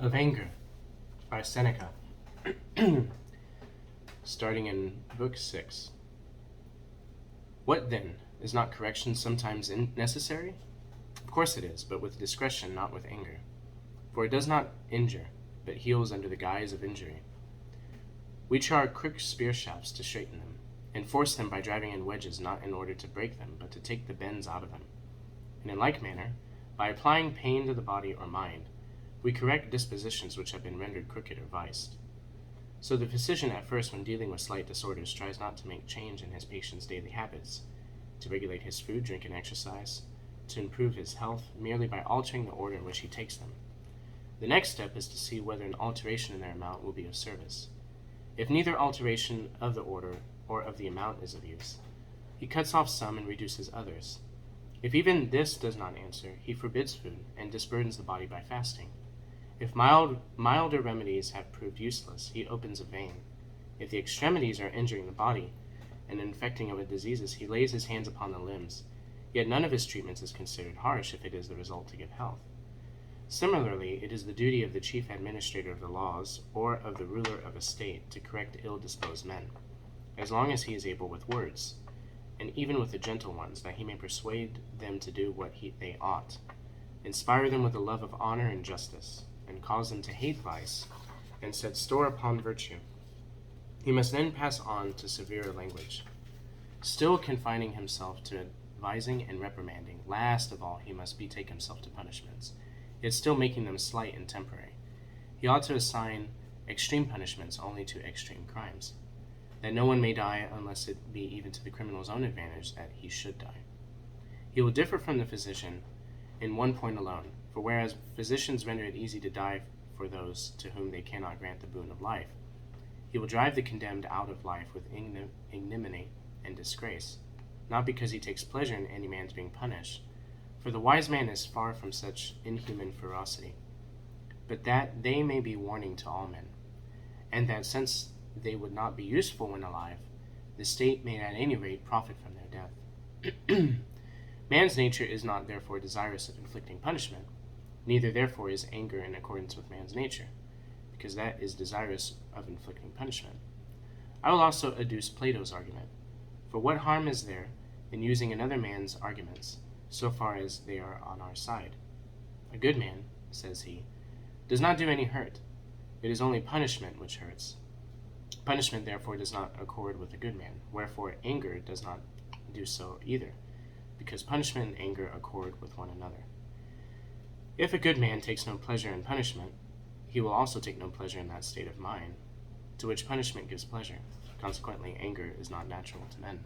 of Anger by Seneca, starting in Book 6. What then? Is not correction sometimes necessary? Of course it is, but with discretion, not with anger. For it does not injure, but heals under the guise of injury. We char crooked spear shafts to straighten them, and force them by driving in wedges, not in order to break them, but to take the bends out of them. And in like manner, by applying pain to the body or mind, we correct dispositions which have been rendered crooked or viced. So the physician at first, when dealing with slight disorders, tries not to make change in his patient's daily habits, to regulate his food, drink, and exercise, to improve his health merely by altering the order in which he takes them. The next step is to see whether an alteration in their amount will be of service. If neither alteration of the order or of the amount is of use, he cuts off some and reduces others. If even this does not answer, he forbids food and disburdens the body by fasting. If milder remedies have proved useless, he opens a vein. If the extremities are injuring the body and infecting it with diseases, he lays his hands upon the limbs. Yet none of his treatments is considered harsh if it is the result to give health. Similarly, it is the duty of the chief administrator of the laws or of the ruler of a state to correct ill-disposed men, as long as he is able with words, and even with the gentle ones, that he may persuade them to do what they ought, inspire them with the love of honor and justice, and cause them to hate vice and set store upon virtue. He must then pass on to severer language, still confining himself to advising and reprimanding. Last of all, he must betake himself to punishments, yet still making them slight and temporary. He ought to assign extreme punishments only to extreme crimes, that no one may die unless it be even to the criminal's own advantage that he should die. He will differ from the physician in one point alone, for whereas physicians render it easy to die for those to whom they cannot grant the boon of life, he will drive the condemned out of life with ignominy and disgrace, not because he takes pleasure in any man's being punished, for the wise man is far from such inhuman ferocity, but that they may be warning to all men, and that since they would not be useful when alive, the state may at any rate profit from their death. Man's nature is not therefore desirous of inflicting punishment, neither therefore is anger in accordance with man's nature, because that is desirous of inflicting punishment. I will also adduce Plato's argument. For what harm is there in using another man's arguments, so far as they are on our side? A good man, says he, does not do any hurt. It is only punishment which hurts. Punishment therefore does not accord with a good man, wherefore anger does not do so either, because punishment and anger accord with one another. If a good man takes no pleasure in punishment, he will also take no pleasure in that state of mind to which punishment gives pleasure. Consequently, anger is not natural to men.